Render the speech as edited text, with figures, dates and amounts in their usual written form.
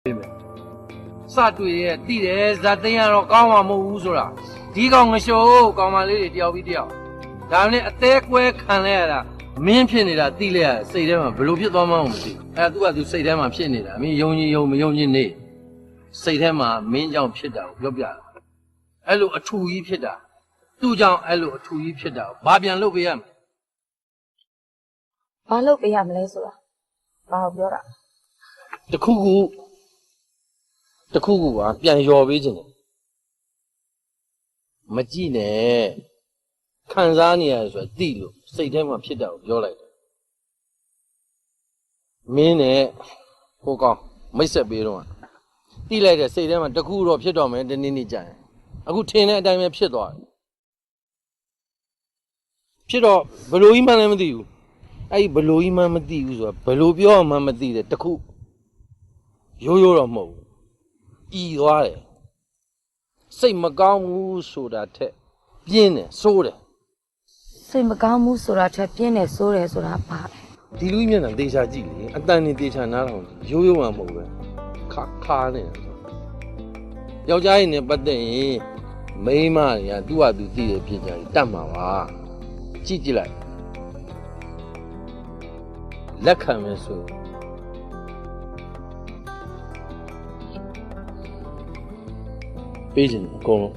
စတွေ့ရဲ့တိတယ်ဇာသိန်းကတော့ကောင်းမှာမဟုတ်ဘူးဆိုတာဒီကောင်ငရှိုးကောင်မလေးတွေတယောက်ပြီးတယောက်ဒါနဲ့အသေးကွဲခံလဲရတာမင်းဖြစ်နေတာတိလဲရစိတ်ထဲမှာဘယ်လိုဖြစ်သွားမှန်းမသိသူကသူစိတ်ထဲမှာဖြစ်နေတာမင်းယုံကြည်ယုံမယုံကြည်နေစိတ်ထဲမှာမင်းကြောင့်ဖြစ်တာကိုပြောပြတာအဲ့လိုအထူကြီးဖြစ်တာသူ့ကြောင့်အဲ့လိုအထူကြီးဖြစ်တာဘာပြန်လုပ်ပေးရမလဲဘာလုပ်ပေးရမလဲဆိုတာဘာကိုပြောတာတခုခုကပြန်လျော်ပေးခြင်းတယ်မကြည့်နဲ့ခံစားနေရတယ်ဆိုတာသိလို့စိတ်ထဲမှာဖြစ်တာကိုပြောလိုက်တယ်မင်းနဲ့ဟိုကောင်မိတ်ဆက်ပေးတော့တိလိုက်တဲ့စိတ်ထဲမှာတခုတော့ဖြစ်တော့မယ်တနေ့နေ့ကြာရင်အခုထင်တဲ့အတိုင်းပဲဖြစ်သွားတယ်ဖြစ်တော့ဘလို့ကြီးမှလည်းမသိဘူးအဲ့ဒီဘလို့ကြီးမှမသိဘူးဆိုတာဘလို့ပြောမှမသိတယ်တခုရိုးတော့မဟုတ်ဘူးဤသွားတယ်စိတ်မကောင်းဘူးဆိုတာထက်ပြင်းတယ်စိုးတယ်စိတ်မကောင်းဘူးဆိုတာထက်ပြင်းတယ်စိုးတယ်ဆိုတာဘာလဲဒီလူမျက်နှာတေချာကြည့်လေအတန်နေတေချာနားထောင်ရိုးမှမဟုတ်ပဲခါနေတာယောက်ျားရည်နဲ့ပတ်သက်ရင်မိန်းမတွေကသူ့ဟာသူသိတယ်ဖြစ်ကြတယ်တတ်မှာပါကြည့်လိုက်လက်ခံမယ်ဆိုပေးခြင်းအကုန်လုံး